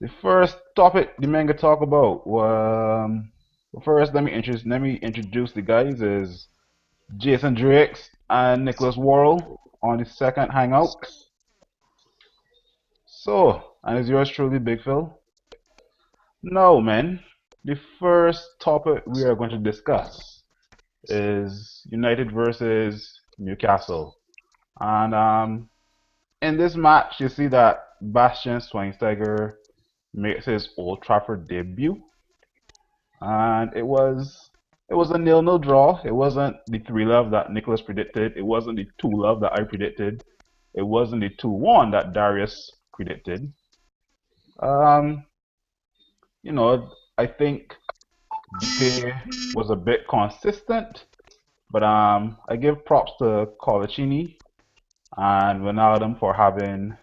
The first topic the manga talk about first let me introduce the guys is Jason Drakes and Nicholas Worrell on the second Hangouts. So, and is yours truly Big Phil? No, man. The first topic we are going to discuss is United versus Newcastle. And in this match, you see that Bastian Schweinsteiger makes his Old Trafford debut, and it was a nil-nil draw. It wasn't the 3-love that Nicholas predicted. It wasn't the 2-love that I predicted. It wasn't the 2-1 that Darius predicted. Um, I think the pay was a bit consistent, but I give props to Colaccini and Wijnaldum for having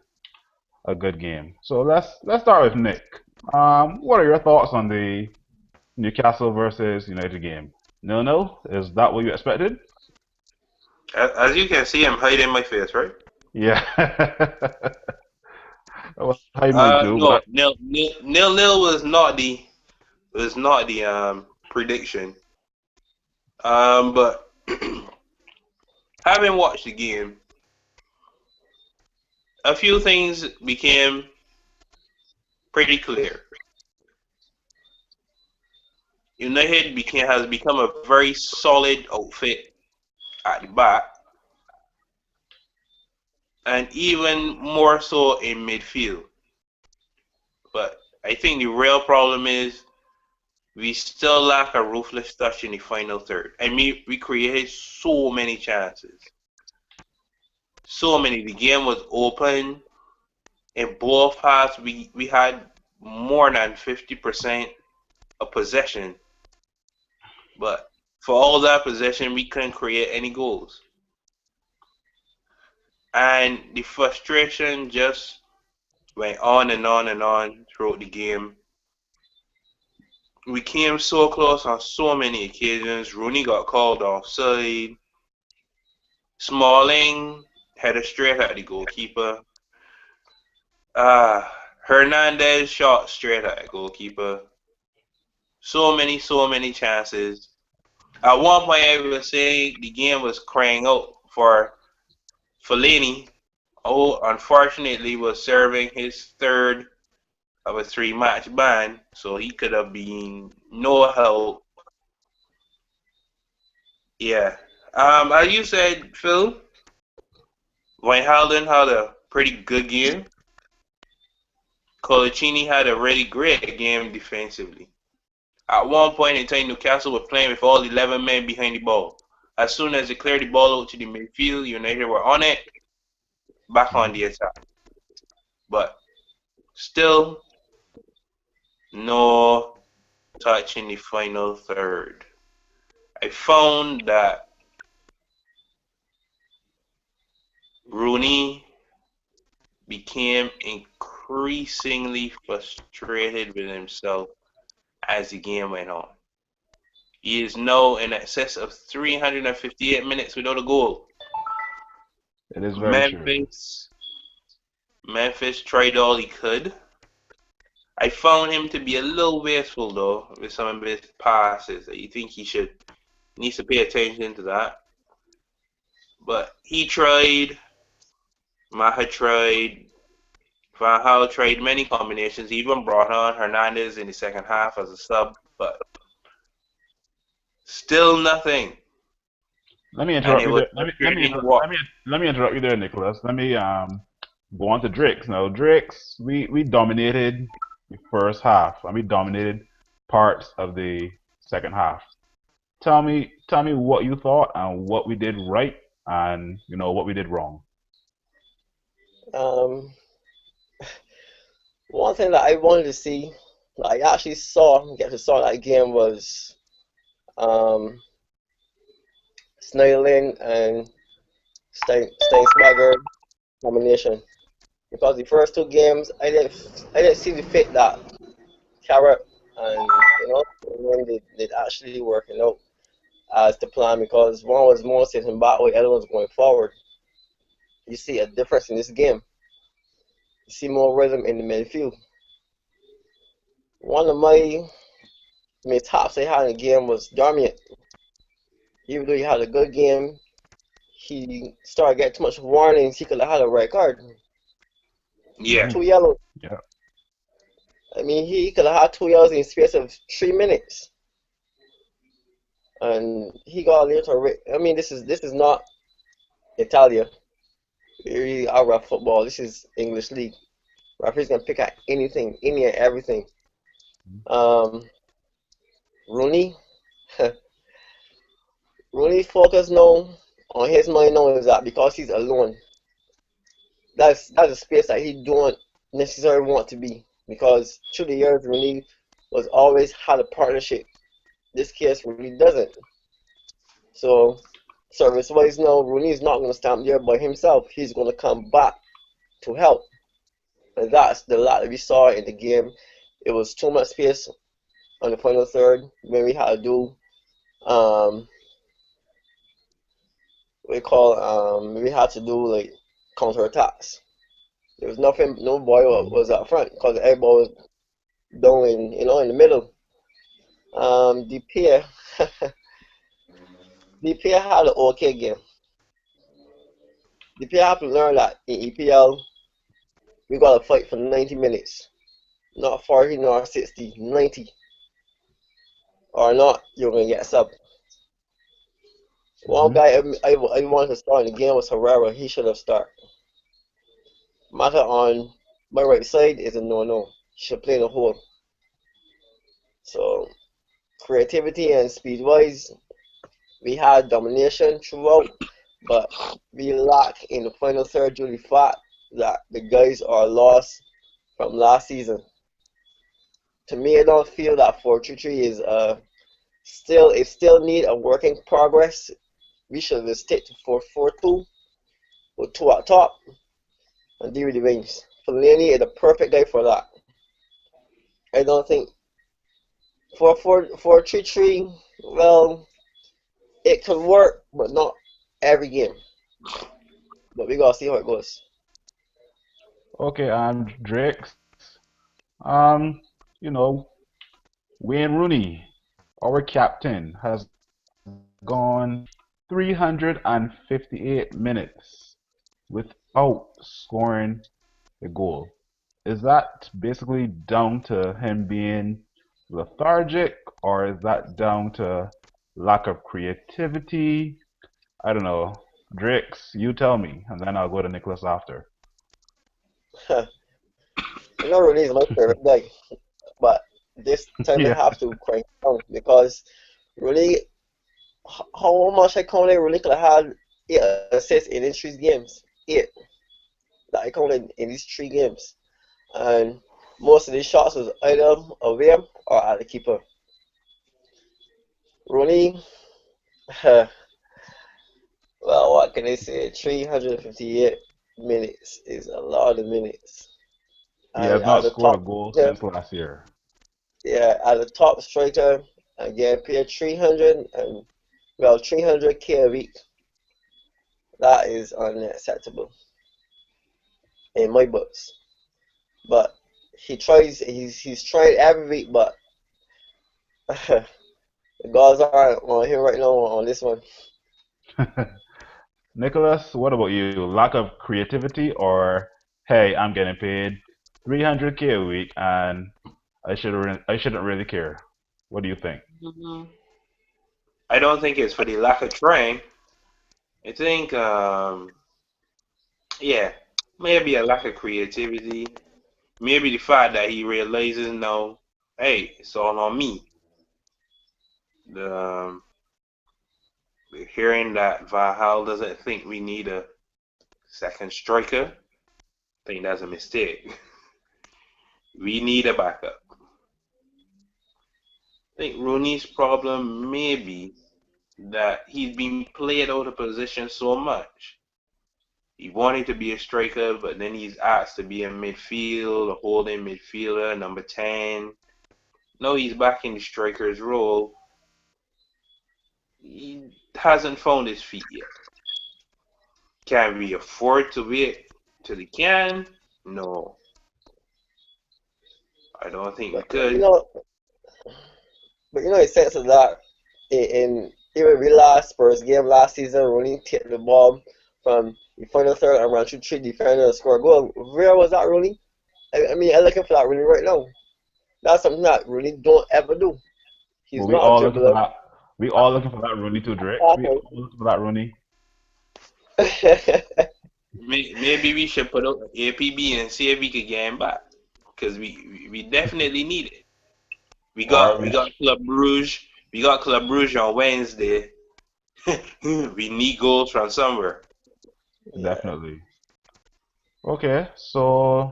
a good game. So let's start with Nick. What are your thoughts on the Newcastle versus United game? Nil-nil? Is that what you expected? As you can see, I'm hiding my face, right? Yeah. Well, I might do, No, but nil was not the prediction. But having watched the game, a few things became pretty clear. United has become a very solid outfit at the back, and even more so in midfield. But I think the real problem is we still lack a ruthless touch in the final third. I mean, we created so many chances. So many. The game was open. In both halves, we had more than 50% of possession. But for all that possession, we couldn't create any goals. And the frustration just went on and on and on throughout the game. We came so close on so many occasions. Rooney got called offside. Smalling headed straight at the goalkeeper. Hernandez shot straight at the goalkeeper. So many chances. At one point, I was saying the game was crying out for Fellaini. Oh, unfortunately, was serving his third of a three-match ban, so he could have been no help. Yeah. As you said, Phil, Wijnaldum had a pretty good game. Colaccini had a really great game defensively. At one point in time, Newcastle were playing with all 11 men behind the ball. As soon as they cleared the ball out to the midfield, United were on it, back on the attack. But still, no touch in the final third. I found that Rooney became increasingly frustrated with himself as the game went on. He is now in excess of 358 minutes without a goal. it is very true. Memphis Memphis tried all he could. I found him to be a little wasteful though with some of his passes. You think he needs to pay attention to that. But he tried, Maha tried, Van Gaal tried many combinations. He even brought on Hernandez in the second half as a sub, but still nothing. Let me And interrupt it you was there. frustrating to watch. Let me interrupt you there, Nicholas. Let me go on to Drakes. Now, Drakes, we dominated the first half, and we dominated parts of the second half. Tell me what you thought and what we did right, and what we did wrong. Um, One thing that I wanted to see, that I actually saw, get to saw that game was um, Snailing and Steinsberger combination. Because the first two games, I didn't see the fit that Carrot and when they actually working out as the plan because one was more sitting back, while the other was going forward. You see a difference in this game. You see more rhythm in the midfield. One of my mishaps I had in the game was Darmian. Even though he had a good game, he started getting too much warnings. He could have had a red card, Yeah. two yellows. Yeah. I mean, he could have had two yellows in the space of 3 minutes, and he got a little. I mean, this is not Italia. Really, our football. This is English league. Referees can pick at anything, any and everything. Um, Rooney, Rooney's focus now on his mind now is that because he's alone, that's a space that he don't necessarily want to be. Because through the years, Rooney was always had a partnership. This case really doesn't. So service wise now, Rooney is not going to stand there by himself. He's going to come back to help. And that's the lot that we saw in the game. It was too much space on the final third when we had to do we had to do like counter attacks. There was nothing, no boy was up front because everybody was down in the middle. DP DP had an okay game. DP have to learn that in EPL we gotta fight for 90 minutes, not 40 nor 60, 90, or not you're gonna get sub. One Mm-hmm. guy I wanted to start in the game was Herrera. He should have started. Mata on my right side is a no-no. He should play in the hole. So creativity and speed wise, we had domination throughout, but we lack in the final third due to the fact that the guys are lost from last season. To me, I don't feel that 4-3-3 is still need a working progress. We should have stick to 4-4-2 with two at top and deal with the wings. Fellaini is the perfect guy for that. I don't think 4-4-3-3. Well, it could work, but not every game. But we gotta see how it goes. Okay, Drakes. Um, you know, Wayne Rooney, our captain, has gone 358 minutes without scoring a goal. Is that basically down to him being lethargic, or is that down to lack of creativity? I don't know. Drakes, you tell me, and then I'll go to Nicholas after. I know Rooney is my favorite guy, but this time I Yeah. have to crank down because Rooney, how much I counted Rooney could have had 8 assists in these 3 games. 8 that I counted in these 3 games. And most of these shots was either away or at the keeper. Rooney, well, what can I say? 358 minutes is a lot of minutes. He And has as not a scored a top, goal yeah, since last year. yeah, as a top striker, again, paid 300 and well, 300K a week. That is unacceptable in my books. But he's tried every week, but the gods aren't on him right now on this one. Nicholas, what about you? Lack of creativity, or hey, I'm getting paid 300K a week and I shouldn't really care. What do you think? Mhm. I don't think it's for the lack of trying. I think, yeah, maybe a lack of creativity. Maybe the fact that he realizes now, hey, it's all on me. The hearing that Valhalla doesn't think we need a second striker, I think that's a mistake. We need a backup. I think Rooney's problem may be that he's been played out of position so much. He wanted to be a striker, but then he's asked to be a midfield, a holding midfielder, number 10. No, he's back in the striker's role. He hasn't found his feet yet. Can we afford to wait till he can? No. I don't think we But could. it says a lot. In even we last Spurs game last season, Rooney tipped the ball from the final third and ran through three defenders and scored a goal. Where was that Rooney? I mean, I'm looking for that Rooney right now. That's something that Rooney don't ever do. But He's we not a all looking for dribbler. that. We all looking for that Rooney too, Drake. We all looking for that Rooney. Maybe we should put up APB and see if we could get him back, because we definitely need it. We Or got we we got Club Brugge. We got Club Brugge on Wednesday. We need goals from somewhere. Yeah. definitely. Okay, so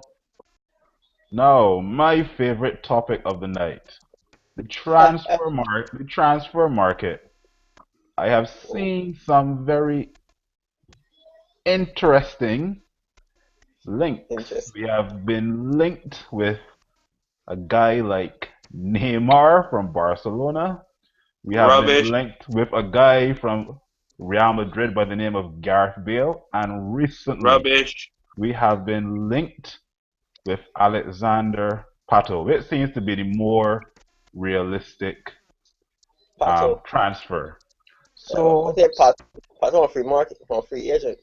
now my favorite topic of the night. The transfer market. I have Oh, seen some very interesting links. interesting. We have been linked with a guy like Neymar from Barcelona. We have been Rubbish, linked with a guy from Real Madrid by the name of Gareth Bale. And recently, rubbish. we have been linked with Alexander Pato. It seems to be the more realistic Pato. transfer. I So, think Pato on free market, on free agent.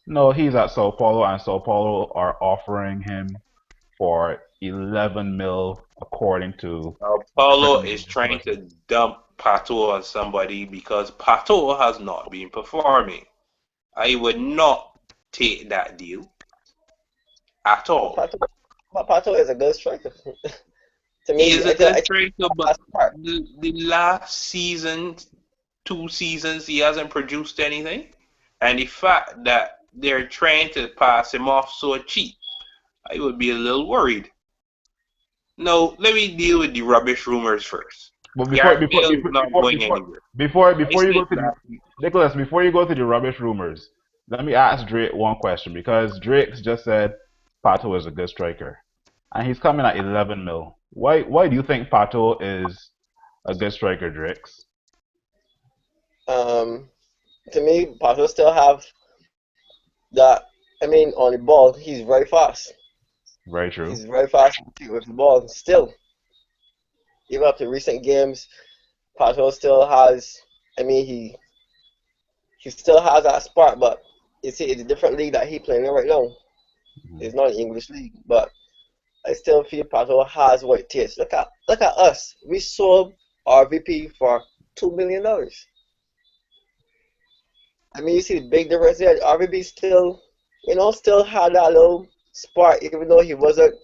no, he's at Sao Paulo, and Sao Paulo are offering him for 11 mil, according to Paulo different is media trying sources. to dump Pato on somebody because Pato has not been performing. I would not take that deal at But all. Pato is a good striker. To He me, is a good I think striker, but that's part. the last season, 2 seasons, he hasn't produced anything. And the fact that they're trying to pass him off so cheap, I would be a little worried. No, let me deal with the rubbish rumors first. But before Gareth before Bale is before not before going before anywhere. before I before you said go to the that. Nicholas, before you go to the rubbish rumors, let me ask Drake one question because Drake's just said Pato is a good striker, and he's coming at 11 mil. Why do you think Pato is a good striker, Drakes? Um, to me, Pato still have that. I mean, on the ball, he's very fast. Very true. He's very fast with the ball. Still, even up to recent games, Pato still has. I mean, he still has that spark, but it's a different league that he playing in right now. Mhm. It's not an English league, but I still feel Pato has what it takes. Look at us. We sold RVP for $2 million. I mean, you see the big difference there. RVP still, still had that little spark, even though he wasn't.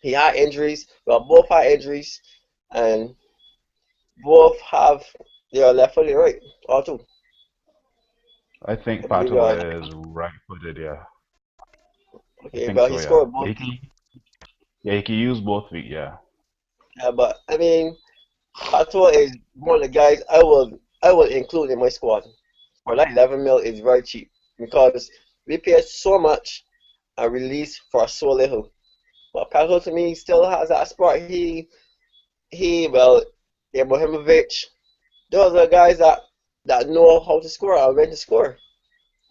He had injuries. Well, both had injuries, and both have their left foot and right, all two. I think I believe Pato is right-footed. Yeah, I okay, think but so. he Yeah, scored both. he can use both feet. Yeah. But I mean, Pato is one of the guys I will include in my squad. For that 11 mil is very cheap because we pay so much and release for so little. But Pato to me still has that spot. Well, Ibrahimovic, those are guys that know how to score and when to score.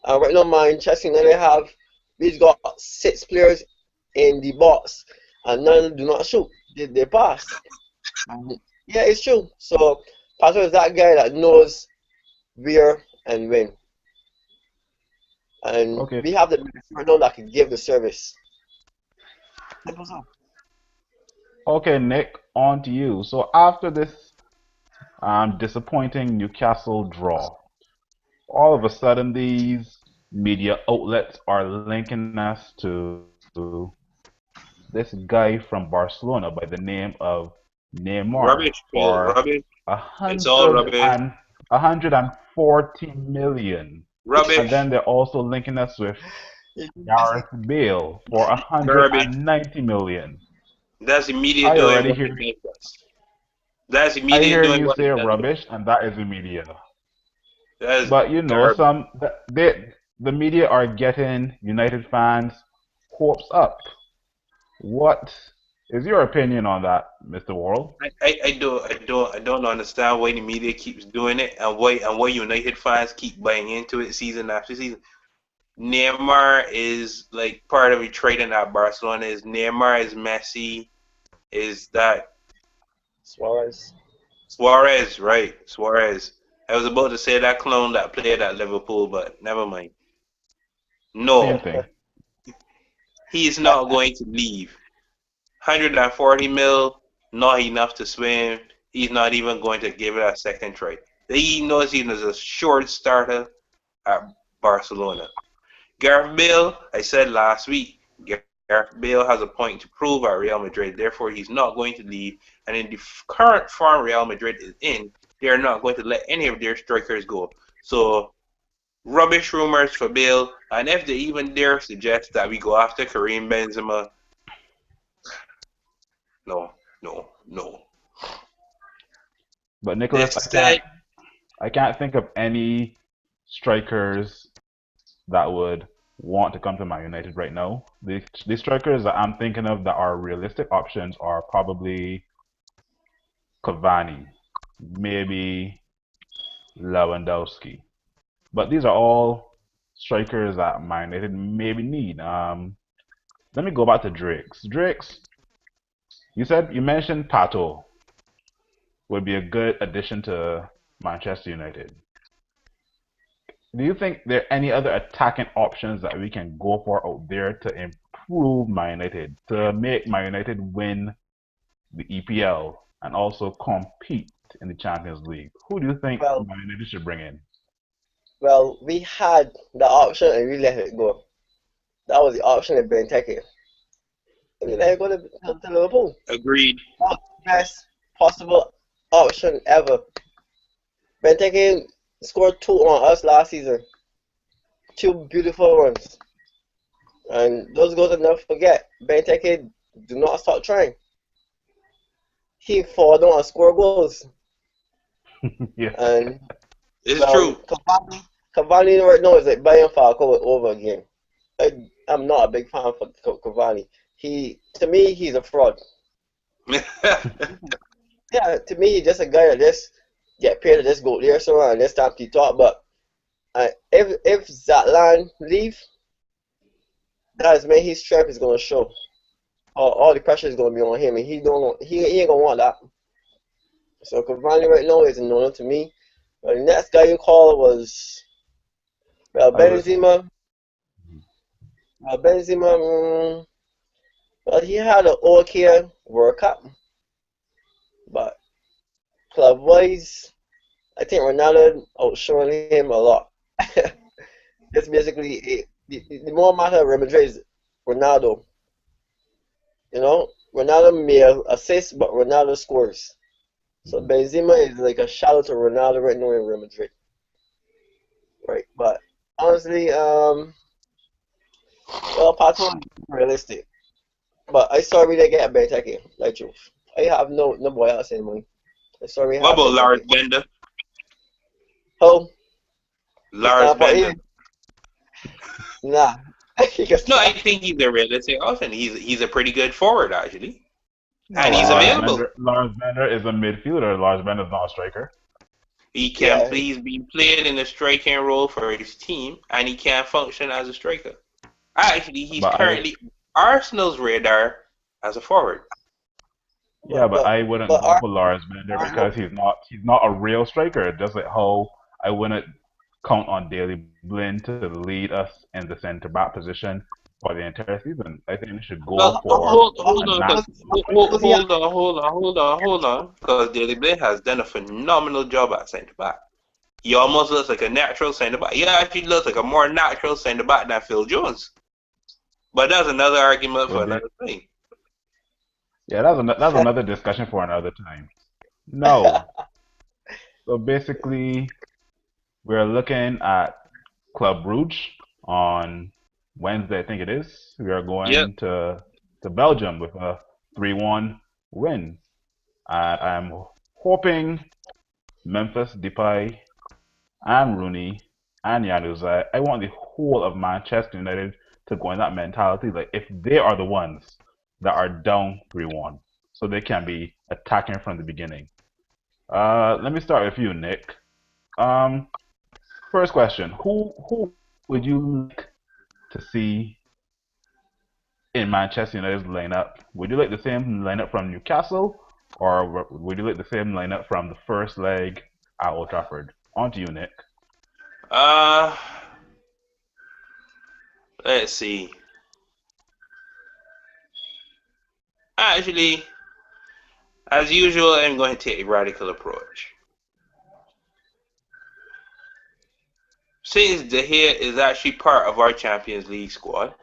And right now, Manchester United we've got 6 players in the box, and none do not shoot. They pass. And yeah, it's true. So Pato is that guy that knows where and when. And Okay. we have the midfielder that can give the service. Simple as that. Okay, Nick, on to you. So after this disappointing Newcastle draw, all of a sudden these media outlets are linking us to this guy from Barcelona by the name of Neymar Rubbish, Bill. for Rubbish. a It's all hundred rubbish. and 140 million. And Rubbish. then they're also linking us with You guess it. Gareth Bale for a hundred Garbage. and ninety million. That's the media I doing already what it hear does. That's the I media hear doing you what say it does best. rubbish, and that is the media. That's But you know, garbage. the media are getting United fans' hopes up. What is your opinion on that, Mr. Worrell? I don't understand why the media keeps doing it and why United fans keep buying into it season after season. Neymar is like part of the trading at Barcelona is Neymar is Messi is that Suarez. Suarez, right? Suarez. I was about to say that clone that played at Liverpool, but never mind. Same No, thing. he is not going to leave. 140 mil, not enough to swim. He's not even going to give it a second try. He knows he is a short starter at Barcelona. Gareth Bale, I said last week, Gareth Bale has a point to prove at Real Madrid, therefore he's not going to leave. And in the current form Real Madrid is in, they are not going to let any of their strikers go. So rubbish rumors for Bale, and if they even dare suggest that we go after Karim Benzema, no, no, no. But Nicholas, Instead, I can't think of any strikers that would want to come to Man United right now. The strikers that I'm thinking of that are realistic options are probably Cavani, maybe Lewandowski. But these are all strikers that Man United maybe need. Let me go back to Drakes. Drakes, you mentioned Pato would be a good addition to Manchester United. Do you think there are any other attacking options that we can go for out there to improve Man United, to make Man United win the EPL and also compete in the Champions League? Who do you think Well, Man United should bring in? well, we had the option and we let it go. That was the option of Benteke. And we let it go to Liverpool. agreed. That was the best possible option ever. Benteke scored two on us last season. Two beautiful runs. And those goals are never forget. Benteke do not stop trying. He fall down and score goals. Yeah, And It's well, true. Cavani right now is like buying Falco over again. I'm not a big fan of Cavani. To me, he's a fraud. Yeah, to me, he's just a guy that just get paid to just go there so and just stop to talk. But if Zatlan leave, that is when his strength is gonna show. All the pressure is gonna be on him, and he ain't gonna want that. So Cavani right now is a no to me. But the next guy you call was well I was. Benzema. Benzema, well he had an okay World Cup, but club wise, I think Ronaldo outshone him a lot. That's basically it. The more matter of Real Madrid is Ronaldo. You know, Ronaldo may assist, but Ronaldo scores. So Benzema is like a shadow to Ronaldo right now in Real Madrid, right? But honestly, well, Pato is realistic, but I saw we didn't get Benteke, like truth. I have no boy else in money. I saw we What have about Lars Benteke. Bender? How he Lars stand for Bender. him? Nah, he can No, I stand. think he's a realistic option. He's a pretty good forward actually, No, and he's Yeah, available. Lars Bender is a midfielder. Lars Bender is not a striker. He can yeah. please be played in a striking role for his team, and he can function as a striker. Actually, he's But I, currently Arsenal's radar as a forward. yeah, But but but I wouldn't but go for Lars Bender Arsenal, because he's not a real striker. Just like how I wouldn't count on Daley Blind to lead us in the centre back position for the entire season. I think we should go Well, for hold a on, natural cause who's he? hold on, because Daily Blind has done a phenomenal job at centre back. He almost looks like a natural centre back. He actually looks like a more natural centre back than Phil Jones. But that's another argument for with the another thing. yeah. That's another discussion for another time. No, so basically we're looking at Club Brugge on Wednesday. I think it is. We are Yep. going to Belgium with a 3-1 win. I'm hoping Memphis Depay and Rooney and Janus. I want the whole of Manchester United to go in that mentality. Like if they are the ones that are down 3-1, so they can be attacking from the beginning. Let me start with you, Nick. Um, First question: Who would you like to see in Manchester United's lineup, would you like the same lineup from Newcastle, or would you like the same lineup from the first leg at Old Trafford? On to you, Nick. Uh, let's see. Actually, as usual, I'm going to take a radical approach. Since De Gea is actually part of our Champions League squad,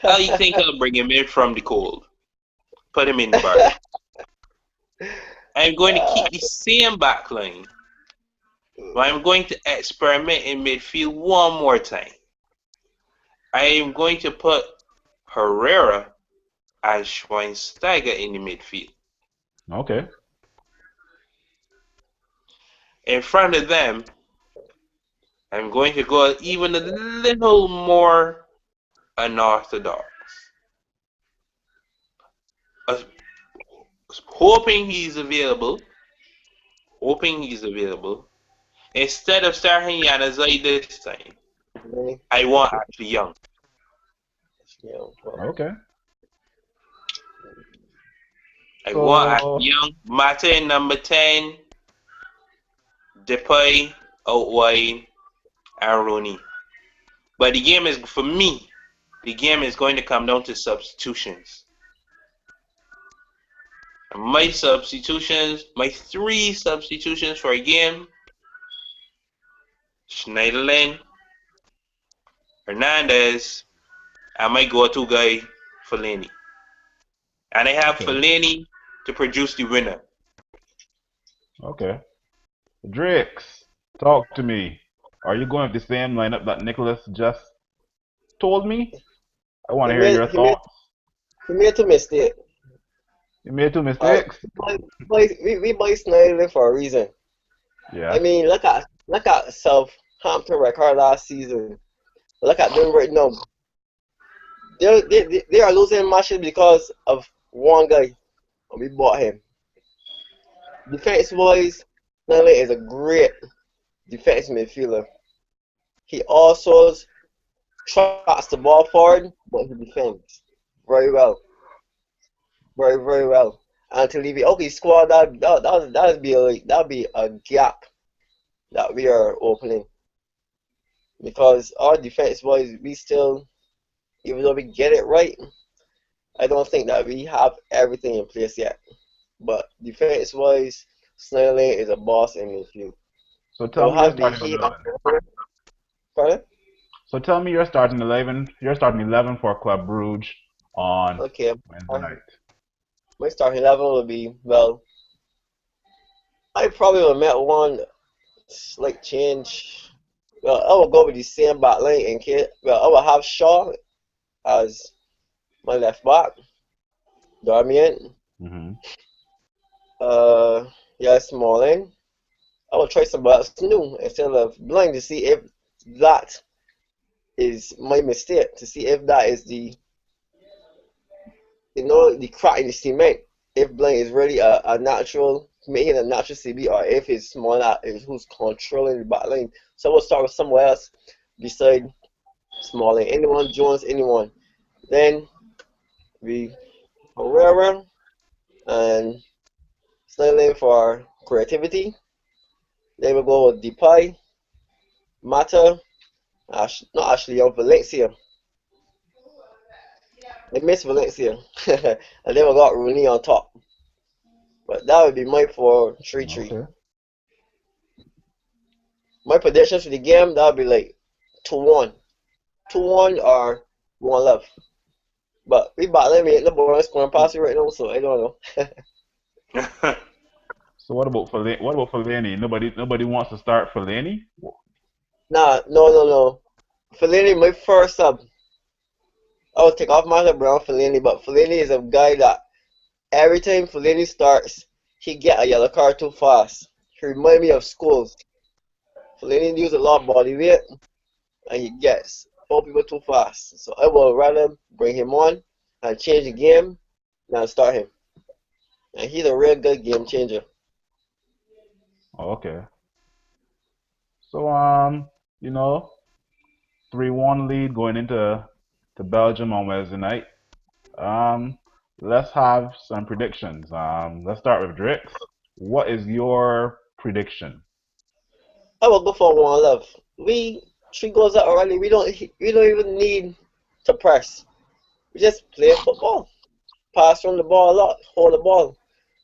I think I'll bring him in from the cold. Put him in the bar. I'm going to keep the same backline, but I'm going to experiment in midfield one more time. I am going to put Herrera and Schweinsteiger in the midfield. Okay. In front of them, I'm going to go even a little more unorthodox. Uh, hoping he's available. Instead of starting Yanazai this time, Really? I want Ashley Young. Yeah, well, Okay. I want So, Ashley Young. Mata in number 10. Depay out wide. And Rooney. But the game is, for me, the game is going to come down to substitutions. My substitutions, my 3 substitutions for a game: Schneiderlin, Hernandez, and my go-to guy, Fellaini. And I have okay. Fellaini to produce the winner. Okay. Drix, talk to me. Are you going with the same lineup that Nicholas just told me? I want he to hear made your he made thoughts. he made two mistakes. You made two Alright, mistakes? we buy Snyder for a reason. I Yeah. mean, look at Southampton record last season. Look at them right now. They are losing matches because of one guy, and we bought him. Defense wise, Snyder is a great defense midfielder. He also trots the ball forward, but he defends very well, very well. And to leave it, okay, squad that'd be a gap that we are opening because our defense wise, we still, even though we get it right, I don't think that we have everything in place yet. But defense wise, Snyder is a boss in midfield. So We'll tell me your have the starting heat. 11. Pardon? So tell me your starting 11. Your starting 11 for Club Brugge on Okay. Wednesday uh, night. My starting level will be, well, I probably will make one slight change. Well, I will go with the same back line in case. Well, I will have Shaw as my left back. Darmian. Mm-hmm. Uh, yeah, Smalling. I will try somebody else new instead of blind to see if that is my mistake. To see if that is the crack in the cement. If blind is really a natural, making a natural CB, or if it's small that is who's controlling the back line. So we'll start with somewhere else beside Smalling. Anyone, Jones, anyone. Then we Herrera and Sterling for creativity. Then we'll go with Depay, Mata, not Ashley, Valencia. They missed Valencia. And then we got Rooney on top. But that would be my 4-3-3. Okay. My predictions for the game, that would be like 2-1. 2-1 or 1 love. But we battling me the board scoring past you right now, so I don't know. So what about Fellaini? Nobody wants to start Fellaini? Nah, no. Fellaini, my first sub. I would take off Marlon Brown Fellaini, but Fellaini is a guy that every time Fellaini starts, he get a yellow card too fast. He remind me of schools. Fellaini use a lot of body weight, and he gets four people too fast. So I will rather bring him on and change the game than start him. And he's a real good game changer. Okay. So you know, 3-1 lead going into Belgium on Wednesday night. Um, let's have some predictions. Let's start with Drix. What is your prediction? I will go for one love. We 3 goals out already. We don't even need to press. We just play football. Pass from the ball a lot. Hold the ball.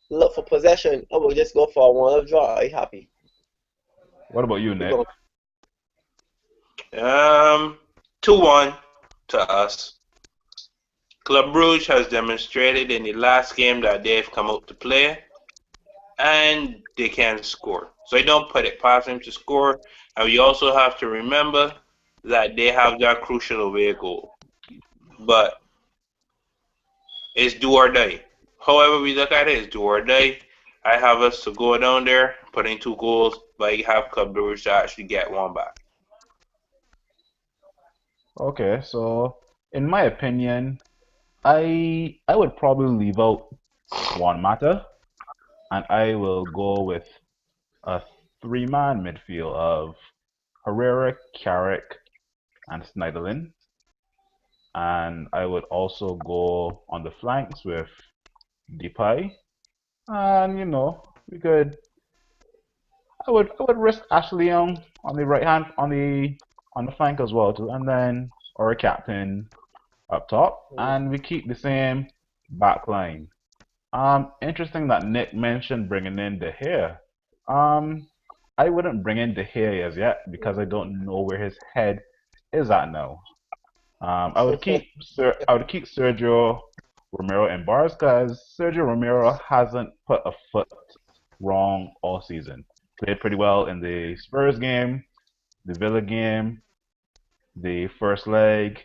Look for possession. I will just go for a one love draw. Are you happy? What about you, We Nick? go. 2-1 to us. Club Brugge has demonstrated in the last game that they've come out to play and they can score. So I don't put it past them to score. And we also have to remember that they have that crucial away goal. But it's do or die. However we look at it, it's do or die. I have us to go down there, put in 2 goals, but I have Club Brugge to actually get one back. Okay, so in my opinion, I would probably leave out Juan Mata, and I will go with a three-man midfield of Herrera, Carrick, and Snyderlin. And I would also go on the flanks with Depay. And we could I would risk Ashley Young on the right hand on the flank as well too, and then our captain up top, and we keep the same back line. Interesting that Nick mentioned bringing in De Gea. Um, I wouldn't bring in De Gea as yet because I don't know where his head is at now. I would keep Sergio Romero in bars because Sergio Romero hasn't put a foot wrong all season. Played pretty well in the Spurs game, the Villa game, the first leg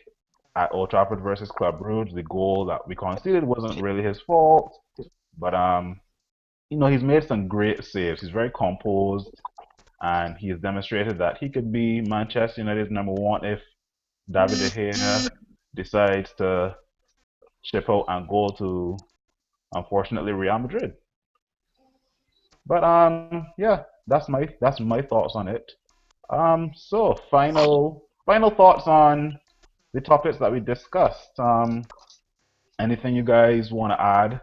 at Old Trafford versus Club Brugge. The goal that we conceded wasn't really his fault, but he's made some great saves. He's very composed, and he has demonstrated that he could be Manchester United's number one if David De Gea decides to ship out and go to, unfortunately, Real Madrid. But yeah, that's my thoughts on it. So final thoughts on the topics that we discussed. Anything you guys want to add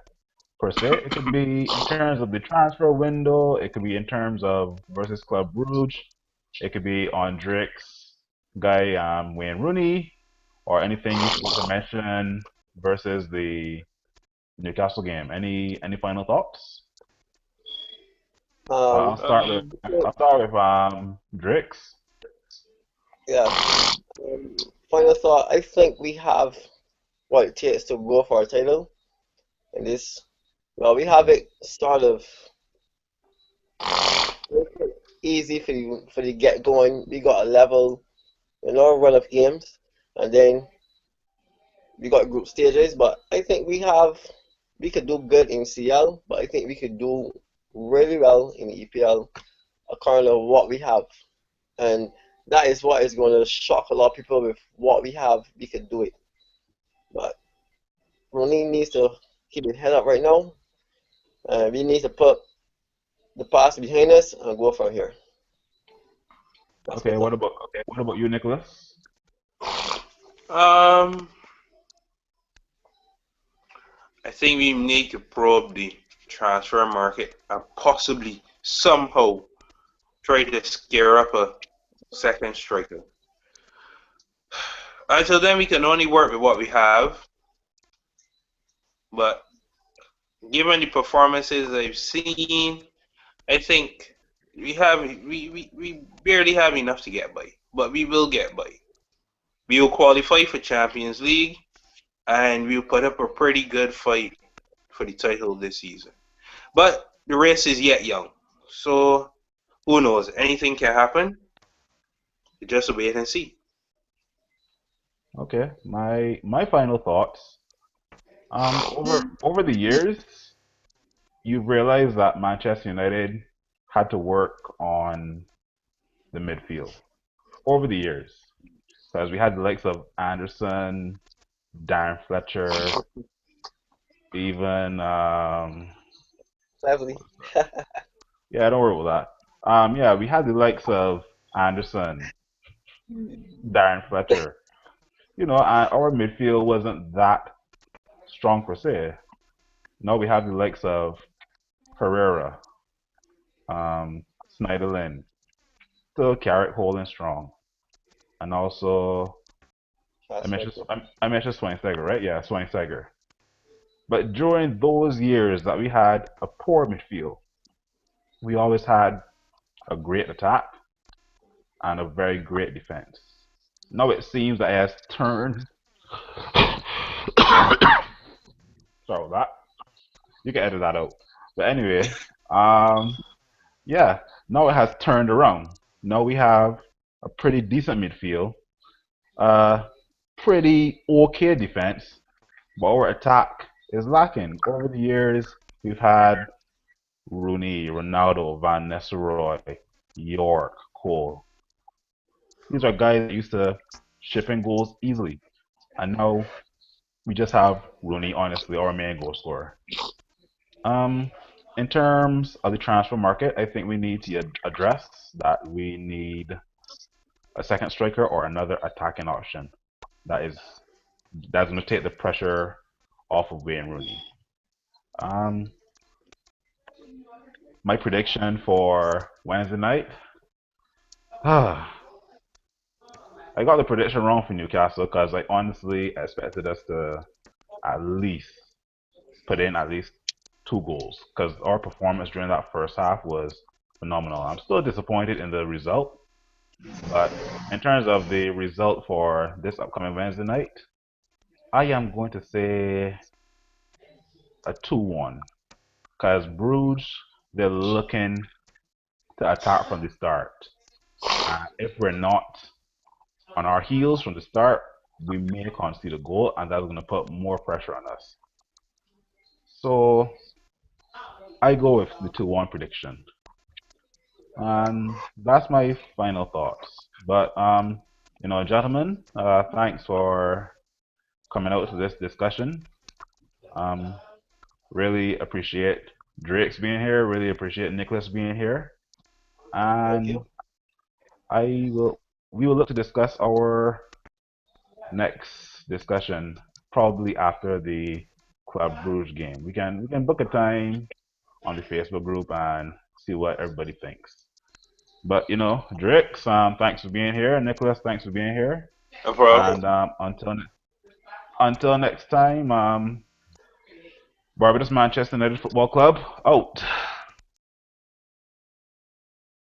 per se? It could be in terms of the transfer window. It could be in terms of versus Club Brugge. It could be on Drake's guy Wayne Rooney, or anything you want to mention versus the Newcastle game. Any final thoughts? Um, I'll start with Um, Drake's. yeah. Final thought. I think we have what it takes to go for a title. And this, well, we have Okay. it sort of easy for the get going. We got a level, run of games, and then we got group stages. But I think we could do good in CL, but I think we could do really well in EPL according to what we have. And that is what is going to shock a lot of people with what we have. We could do it. But Rooney needs to keep his head up right now. We need to put the past behind us and go from here. That's my Okay. thought. What about you, Nicholas? um, I think we need to probe the transfer market and possibly somehow try to scare up a second striker. Until then, we can only work with what we have. But given the performances I've seen, I think we barely have enough to get by. But we will get by. We will qualify for Champions League, and we'll put up a pretty good fight for the title this season. But the race is yet young, so who knows? Anything can happen. Just wait and see. Okay. My final thoughts. Over the years, you've realized that Manchester United had to work on the midfield over the years. So as we had the likes of Anderson, Darren Fletcher, even Lively. yeah, don't worry about that. Yeah, we had the likes of Anderson, Darren Fletcher. Our midfield wasn't that strong per se. Now we have the likes of Herrera, Snyderlin, still carrot holding strong, and also Fascinating. I mentioned Schweinsteiger, right? Yeah, Schweinsteiger. But during those years that we had a poor midfield, we always had a great attack and a very great defense. Now it seems that it has turned. Sorry about that. You can edit that out. But anyway, um, yeah, now it has turned around. Now we have a pretty decent midfield, a pretty okay defense, but our attack is lacking. Over the years, we've had Rooney, Ronaldo, Van Nistelrooy, York, Cole. These are guys that used to ship in goals easily, and now we just have Rooney, honestly, our main goal scorer. Um, in terms of the transfer market, I think we need to address that we need a second striker or another attacking option that is that's going to take the pressure off of Wayne Rooney. Um, my prediction for Wednesday night. I got the prediction wrong for Newcastle because I honestly expected us to at least put in at least 2 goals because our performance during that first half was phenomenal. I'm still disappointed in the result, but in terms of the result for this upcoming Wednesday night, I am going to say a 2-1 because Bruges, they're looking to attack from the start. If we're not on our heels from the start, we may concede a goal, and that's going to put more pressure on us. So I go with the 2-1 prediction. And that's my final thoughts. But gentlemen, thanks for coming out to this discussion. Um, really appreciate Drake's being here. Really appreciate Nicholas being here. Thank And you. I will we will look to discuss our next discussion probably after the Club Bruges game. We can book a time on the Facebook group and see what everybody thinks. But Drix, thanks for being here. Nicholas, thanks for being here. No problem. And until next time, Barbados Manchester United Football Club out.